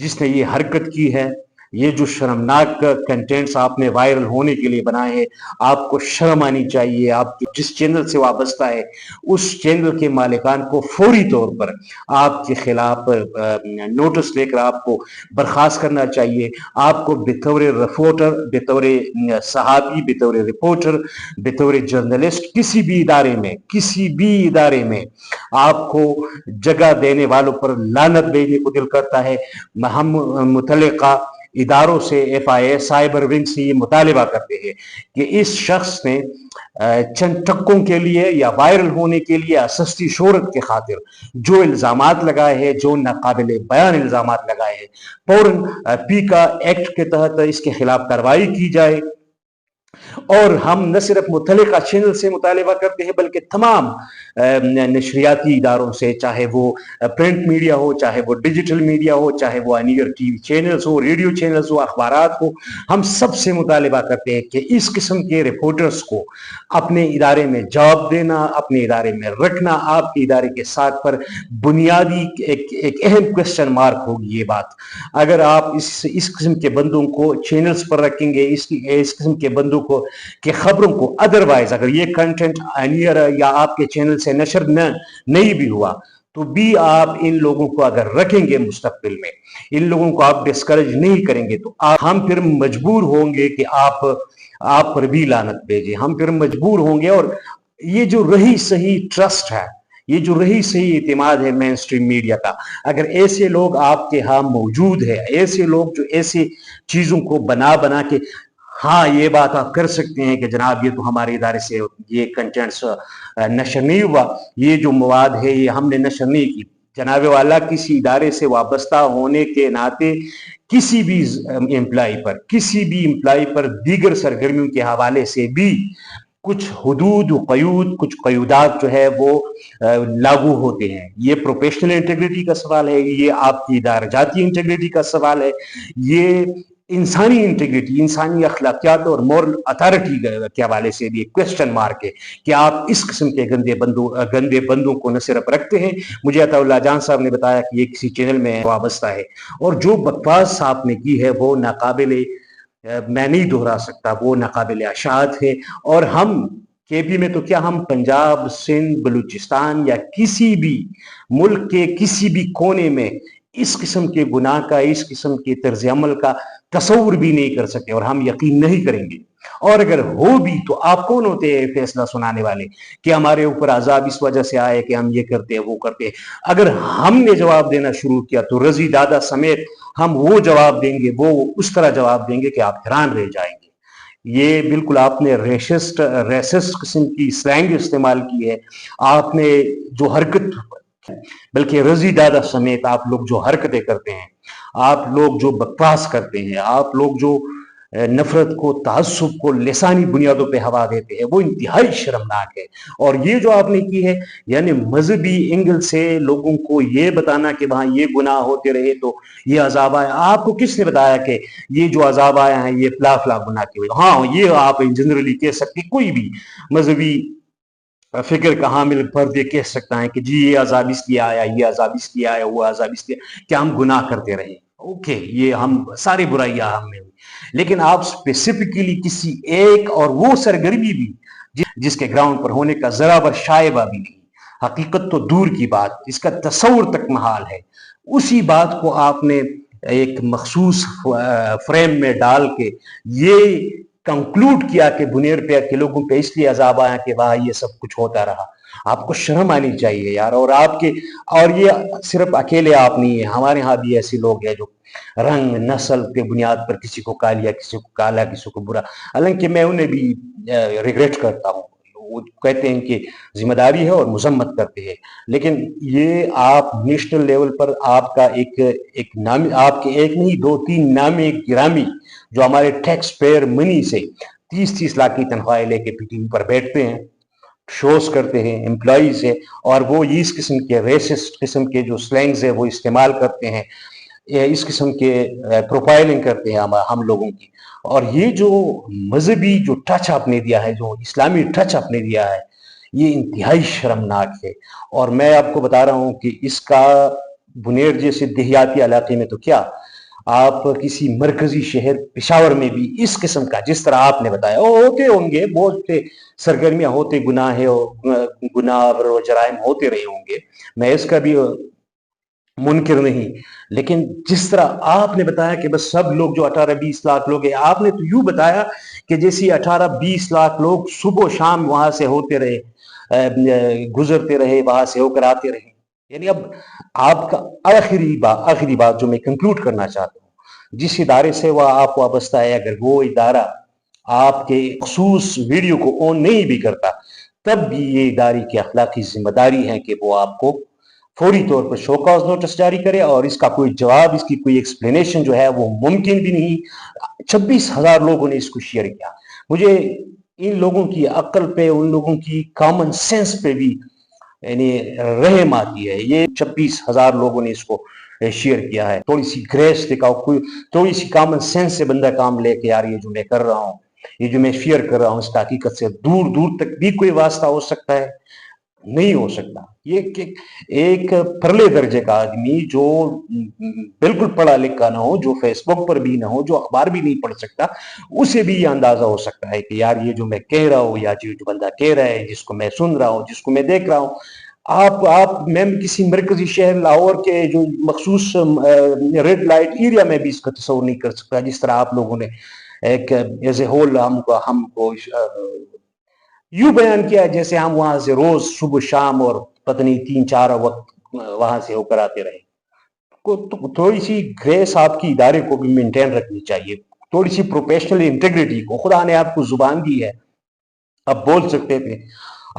جس نے یہ حرکت کی ہے، یہ جو شرمناک کنٹینٹس آپ نے وائرل ہونے کے لیے بنائے ہیں، آپ کو شرم آنی چاہیے۔ آپ جس چینل سے وابستہ ہے اس چینل کے مالکان کو فوری طور پر آپ کے خلاف نوٹس لے کر آپ کو برخاست کرنا چاہیے۔ آپ کو بطور رپورٹر، بطور صحافی، بطور رپورٹر، بطور جرنلسٹ کسی بھی ادارے میں آپ کو جگہ دینے والوں پر لعنت بھیجنے کو دل کرتا ہے۔ ہم متعلقہ اداروں سے، ایف آئی اے، سائبر ونگ سے یہ مطالبہ کرتے ہیں کہ اس شخص نے چند ٹکوں کے لیے یا وائرل ہونے کے لیے یا سستی شہرت کے خاطر جو الزامات لگائے ہیں، جو ناقابل بیان الزامات لگائے ہیں، فوراً پیکا ایکٹ کے تحت اس کے خلاف کارروائی کی جائے۔ اور ہم نہ صرف متعلقہ چینل سے مطالبہ کرتے ہیں بلکہ تمام نشریاتی اداروں سے، چاہے وہ پرنٹ میڈیا ہو، چاہے وہ ڈیجیٹل میڈیا ہو، چاہے وہ انیئر ٹی وی چینلز ہو، ریڈیو چینلز ہو، اخبارات ہو، ہم سب سے مطالبہ کرتے ہیں کہ اس قسم کے رپورٹرز کو اپنے ادارے میں جاب دینا، اپنے ادارے میں رکھنا آپ کے ادارے کے ساتھ پر بنیادی ایک اہم کوسچن مارک ہوگی یہ بات۔ اگر آپ اس قسم کے بندوں کو چینلز پر رکھیں گے، اس قسم کے بندوں کے خبروں کو ادروائز اگر یہ کنٹینٹ انیئر یا آپ کے چینل سے نشر نہیں بھی ہوا تو بھی آپ ان لوگوں کو اگر رکھیں گے، مستقبل میں ان لوگوں کو آپ ڈسکریج نہیں کریں گے تو ہم پھر مجبور ہوں گے کہ آپ پر بھی لعنت بھیجیں۔ ہم پھر مجبور ہوں گے، اور یہ جو رہی صحیح ٹرسٹ ہے، یہ جو رہی صحیح اعتماد ہے مین سٹریم میڈیا کا، اگر ایسے لوگ آپ کے ہاں موجود ہیں، ایسے لوگ جو ایسی چیزوں کو بنا کے ہاں یہ بات آپ کر سکتے ہیں کہ جناب یہ تو ہمارے ادارے سے یہ کنٹینٹس نشر نہیں ہوا، یہ جو مواد ہے یہ ہم نے نشر نہیں کی۔ جناب والا، کسی ادارے سے وابستہ ہونے کے ناطے کسی بھی امپلائی پر دیگر سرگرمیوں کے حوالے سے بھی کچھ حدود و قیود، کچھ قیودات جو ہے وہ لاگو ہوتے ہیں۔ یہ پروفیشنل انٹیگریٹی کا سوال ہے، یہ آپ کی ادارہ جاتی انٹیگریٹی کا سوال ہے، یہ انسانی انٹیگریٹی، انسانی اخلاقیات اور مورل اتھارٹی کے حوالے سے بھی ایک کوسچن مارک ہے کہ آپ اس قسم کے گندے بندوں کو نہ صرف رکھتے ہیں۔ مجھے عطا اللہ جان صاحب نے بتایا کہ یہ کسی چینل میں وابستہ ہے، اور جو بکواس آپ نے کی ہے وہ ناقابل، میں نہیں دہرا سکتا، وہ ناقابل اشاعت ہے۔ اور ہم کے پی میں تو کیا، ہم پنجاب، سندھ، بلوچستان یا کسی بھی ملک کے کسی بھی کونے میں اس قسم کے گناہ کا، اس قسم کے طرز عمل کا تصور بھی نہیں کر سکتے، اور ہم یقین نہیں کریں گے۔ اور اگر ہو بھی تو آپ کون ہوتے ہیں فیصلہ سنانے والے کہ ہمارے اوپر عذاب اس وجہ سے آئے کہ ہم یہ کرتے ہیں وہ کرتے ہیں؟ اگر ہم نے جواب دینا شروع کیا تو رضی دادا سمیت ہم وہ جواب دیں گے، وہ اس طرح جواب دیں گے کہ آپ حیران رہ جائیں گے۔ یہ بالکل آپ نے ریسسٹ قسم کی سلینگ استعمال کی ہے، آپ نے جو حرکت، بلکہ رضی دادا سمیت آپ لوگ جو حرکتیں کرتے ہیں، آپ لوگ جو بکواس کرتے ہیں، آپ لوگ جو نفرت کو، تعصب کو لسانی بنیادوں پہ ہوا دیتے ہیں، وہ انتہائی شرمناک ہے۔ اور یہ جو آپ نے کی ہے، یعنی مذہبی اینگل سے لوگوں کو یہ بتانا کہ وہاں یہ گناہ ہوتے رہے تو یہ عذاب آیا۔ آپ کو کس نے بتایا کہ یہ جو عذاب آیا ہے یہ فلاں فلاں گناہ کی وجہ؟ ہاں یہ آپ جنرلی کہہ سکتے، کوئی بھی مذہبی فکر کا حامل فرد یہ کہہ سکتا ہے کہ جی یہ عذاب اس لیے آیا، یہ عذاب اس لیے آیا، وہ عذاب اس لیے، کیا ہم گناہ کرتے رہے؟ اوکے، یہ ہم ساری برائیاں ہم نے ہوئی، لیکن آپ اسپیسیفکلی کسی ایک اور وہ سرگرمی بھی جس کے گراؤنڈ پر ہونے کا ذرا بر شائبہ بھی نہیں، حقیقت تو دور کی بات، اس کا تصور تک محال ہے، اسی بات کو آپ نے ایک مخصوص فریم میں ڈال کے یہ کنکلوڈ کیا کہ بنیر پہ کے لوگوں پہ اس لیے عذاب آیا کہ وہاں یہ سب کچھ ہوتا رہا۔ آپ کو شرم آنی چاہیے یار۔ اور یہ صرف اکیلے آپ نہیں ہیں، ہمارے ہاں بھی ایسے لوگ ہیں جو رنگ نسل کے بنیاد پر کسی کو کالیا، کسی کو کالا، کسی کو برا، حالانکہ میں انہیں بھی ریگریٹ کرتا ہوں، وہ کہتے ہیں کہ ذمہ داری ہے اور مذمت کرتے ہیں، لیکن یہ آپ نیشنل لیول پر آپ کا ایک نام، آپ کے ایک نہیں 2-3 نامی گرامی جو ہمارے ٹیکس پیئر منی سے 30 لاکھ کی تنخواہیں لے کے پی ٹی وی پر بیٹھتے ہیں، شوز کرتے ہیں، امپلائیز ہیں، اور وہ اس قسم کے ریسسٹ قسم کے جو سلینگز ہیں وہ استعمال کرتے ہیں، اس قسم کے پروفائلنگ کرتے ہیں ہم لوگوں کی۔ اور یہ جو مذہبی جو ٹچ آپ نے دیا ہے، جو اسلامی ٹچ آپ نے دیا ہے، یہ انتہائی شرمناک ہے۔ اور میں آپ کو بتا رہا ہوں کہ اس کا بنیر جیسے دیہاتی علاقے میں تو کیا، آپ کسی مرکزی شہر پشاور میں بھی اس قسم کا جس طرح آپ نے بتایا ہوتے ہوں گے، بہت سے سرگرمیاں ہوتے، گناہ اور جرائم ہوتے رہے ہوں گے، میں اس کا بھی منکر نہیں، لیکن جس طرح آپ نے بتایا کہ بس سب لوگ جو 18-20 لاکھ لوگ ہیں، آپ نے تو یوں بتایا کہ جیسی 18-20 لاکھ لوگ صبح و شام وہاں سے ہوتے رہے، گزرتے رہے، وہاں سے ہو کر آتے رہے. یعنی اب آپ کا آخری بات جو میں کنکلوڈ کرنا چاہتا ہوں، جس ادارے سے وہ آپ وابستہ ہے، اگر وہ ادارہ آپ کے خصوص ویڈیو کو آن نہیں بھی کرتا، تب بھی یہ ادارے کی اخلاقی ذمہ داری ہے کہ وہ آپ کو فوری طور پر شو کاز نوٹس جاری کرے، اور اس کا کوئی جواب، اس کی کوئی ایکسپلینیشن جو ہے وہ ممکن بھی نہیں. 26,000 لوگوں نے اس کو شیئر کیا. مجھے ان لوگوں کی عقل پہ، ان لوگوں کی کامن سینس پہ بھی یعنی رحم آتی ہے. یہ 26,000 لوگوں نے اس کو شیئر کیا ہے. تھوڑی سی گریس دکھاؤ، تھوڑی سی کامن سینس سے بندہ کام لے کے، یار یہ جو میں کر رہا ہوں، یہ جو میں شیئر کر رہا ہوں، اس کا حقیقت سے دور دور تک بھی کوئی واسطہ ہو سکتا ہے؟ نہیں ہو سکتا. یہ ایک پرلے درجے کا آدمی جو بالکل پڑھا لکھا نہ ہو، جو فیس بک پر بھی نہ ہو، جو اخبار بھی نہیں پڑھ سکتا، اسے بھی یہ اندازہ ہو سکتا ہے کہ یار یہ جو میں کہہ رہا ہوں، یا جو بندہ کہہ رہا ہے، جس کو میں سن رہا ہوں، جس کو میں دیکھ رہا ہوں، میں کسی مرکزی شہر لاہور کے جو مخصوص ریڈ لائٹ ایریا میں بھی اس کا تصور نہیں کر سکتا، جس طرح آپ لوگوں نے ایک ایز اے ہول ہم کو یوں بیان کیا جیسے ہم وہاں سے روز صبح شام اور پتہ نہیں 3-4 وقت وہاں سے ہو کر آتے رہے. تھوڑی سی گریس آپ کی ادارے کو بھی مینٹین رکھنی چاہیے، تھوڑی سی پروفیشنل انٹیگریٹی کو. خدا نے آپ کو زبان دی ہے، آپ بول سکتے تھے،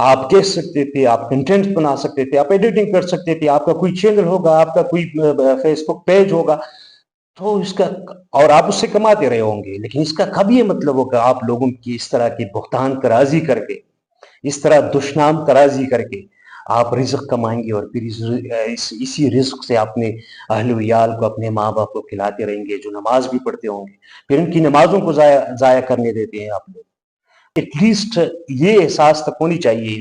آپ کہہ سکتے تھے، آپ کنٹینٹ بنا سکتے تھے، آپ ایڈیٹنگ کر سکتے تھے، آپ کا کوئی چینل ہوگا، آپ کا کوئی فیس بک پیج ہوگا، تو اس کا اور آپ اس سے کماتے رہے ہوں گے. لیکن اس کا کب یہ مطلب ہوگا آپ لوگوں کی اس طرح کی بہتان ترازی کر کے، اس طرح دشنام ترازی کر کے آپ رزق کمائیں گے، اور پھر اسی رزق سے اپنے اہل ویال کو، اپنے ماں باپ کو کھلاتے رہیں گے، جو نماز بھی پڑھتے ہوں گے، پھر ان کی نمازوں کو ضائع کرنے دیتے ہیں آپ لوگ. ایٹ لیسٹ یہ احساس تک ہونی چاہیے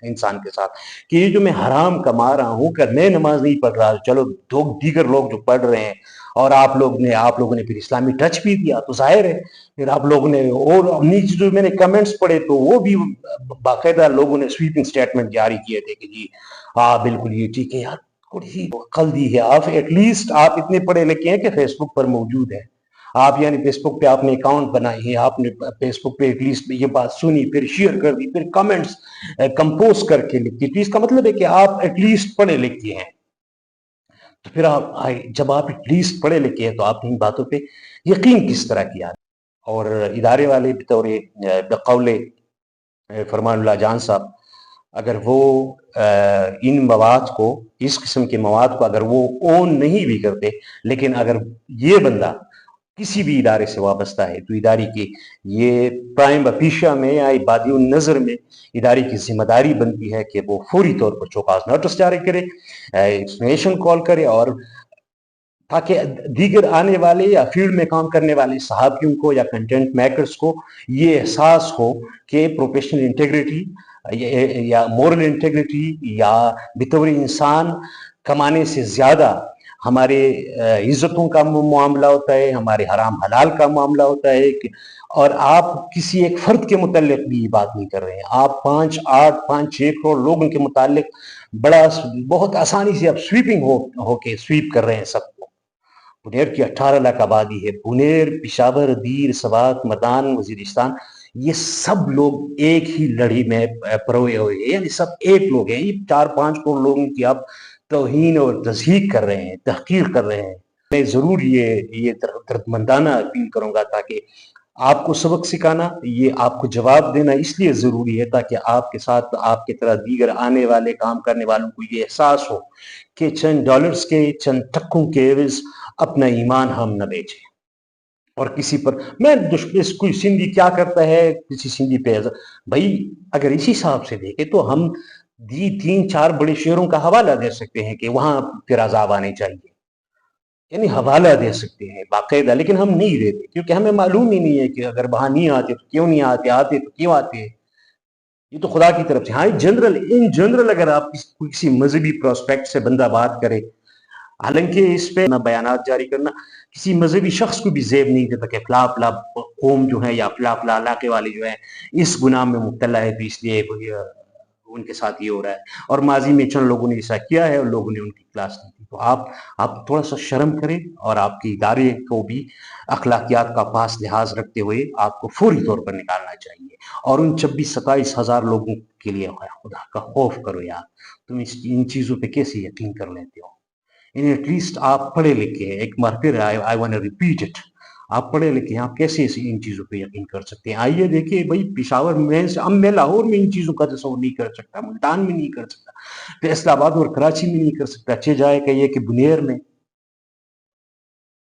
انسان کے ساتھ کہ یہ جو میں حرام کما رہا ہوں، کہ میں نماز نہیں پڑھ رہا، چلو دیگر لوگ جو پڑھ رہے ہیں، اور آپ لوگوں نے پھر اسلامی ٹچ بھی دیا، تو ظاہر ہے پھر آپ لوگوں نے، اور نیچے جو میں نے کمنٹس پڑھے تو وہ بھی باقاعدہ لوگوں نے سویپنگ سٹیٹمنٹ جاری کیے تھے کہ جی ہاں بالکل یہ ٹھیک ہے. یار تھوڑی سی عقل دی ہے آپ، ایٹ لیسٹ آپ اتنے پڑھے لکھے ہیں کہ فیس بک پر موجود ہے آپ، یعنی فیس بک پہ آپ نے اکاؤنٹ بنائی ہے، آپ نے فیس بک پہ ایٹ لیسٹ یہ بات سنی، پھر شیئر کر دی، پھر کمنٹس کمپوز کر کے لکھ دی. تو اس کا مطلب ہے کہ آپ ایٹ لیسٹ پڑھے لکھے ہیں. تو پھر جب آپ ایٹ لیسٹ پڑھے لکھے ہیں تو آپ ان باتوں پہ یقین کس طرح کیا؟ اور ادارے والے بطور بقول فرمان اللہ جان صاحب، اگر وہ ان مواد کو، اس قسم کے مواد کو اگر وہ اون نہیں بھی کرتے، لیکن اگر یہ بندہ کسی بھی ادارے سے وابستہ ہے، تو ادارے کی یہ پرائم افیشیا میں یا بادی النظر میں ادارے کی ذمہ داری بنتی ہے کہ وہ فوری طور پر چوکاز نوٹس جاری کرے، ایکسپلینیشن کال کرے، اور تاکہ دیگر آنے والے یا فیلڈ میں کام کرنے والے صحافیوں کو یا کنٹینٹ میکرز کو یہ احساس ہو کہ پروفیشنل انٹیگریٹی یا مورل انٹیگریٹی یا بطور انسان کمانے سے زیادہ ہمارے عزتوں کا معاملہ ہوتا ہے، ہمارے حرام حلال کا معاملہ ہوتا ہے. اور آپ کسی ایک فرد کے متعلق بھی یہ بات نہیں کر رہے ہیں، آپ 5-6 کروڑ لوگوں کے متعلق بہت آسانی سے آپ سویپنگ ہو کے سویپ کر رہے ہیں سب کو. بنیر کی 18 لاکھ آبادی ہے، بنیر، پشاور، دیر، سوات، مردان، وزیرستان، یہ سب لوگ ایک ہی لڑی میں پروئے ہوئے ہیں، یعنی سب ایک لوگ ہیں. یہ 4-5 کروڑ لوگوں کی آپ توہین اور تضحیق کر رہے ہیں، تحقیر کر رہے ہیں. میں ضرور یہ دردمندانہ اپیل کروں گا، تاکہ آپ کو سبق سکھانا، یہ آپ کو جواب دینا اس لیے ضروری ہے تاکہ آپ کے ساتھ آپ کی طرح دیگر آنے والے کام کرنے والوں کو یہ احساس ہو کہ چند ڈالرز کے، چند ٹکوں کے عوض اپنا ایمان ہم نہ بیچیں. اور کسی پر کوئی سندھی کیا کرتا ہے، کسی سندھی پہ بھائی اگر اسی حساب سے دیکھیں تو ہم 3-4 بڑے شہروں کا حوالہ دے سکتے ہیں کہ وہاں پھر عذاب آنے چاہیے، یعنی حوالہ دے سکتے ہیں باقاعدہ، لیکن ہم نہیں دیتے کیونکہ ہمیں معلوم ہی نہیں ہے کہ اگر وہاں نہیں آتے تو کیوں نہیں آتے، آتے تو کیوں آتے ہیں. یہ تو خدا کی طرف سے. ہاں ان جنرل اگر آپ کسی مذہبی پروسپیکٹ سے بندہ بات کرے حالانکہ اس پہ نہ بیانات جاری کرنا کسی مذہبی شخص کو بھی زیب نہیں دیتا کہ فلاں فلاں قوم جو ہے یا فلاں فلاں علاقے والے جو ہیں اس گناہ میں مبتلا ہے، تو اس لیے ان کے ساتھ یہ ہو رہا ہے، اور ماضی میں چند لوگوں نے ایسا کیا ہے اور لوگوں نے ان کی کلاس لی تھی۔ تو آپ تھوڑا سا شرم کریں، اور آپ کے ادارے کو بھی اخلاقیات کا پاس لحاظ رکھتے ہوئے آپ کو فوری طور پر نکالنا چاہیے، اور ان 26-27 ہزار لوگوں کے لیے خدا کا خوف کرو یار، تم ان چیزوں پہ کیسے یقین کر لیتے ہو؟ ایٹ لیسٹ آپ پڑھے لکھے ہیں، ایک بار پھر I want to repeat it, آپ پڑھے لکھے ہیں، آپ کیسے ان چیزوں پہ یقین کر سکتے ہیں؟ آئیے دیکھیے بھائی، پشاور میں لاہور میں ان چیزوں کا تصور نہیں کر سکتا، ملتان میں نہیں کر سکتا، فیصل آباد اور کراچی میں نہیں کر سکتا، اچھے جائے کہیے کہ بنیر میں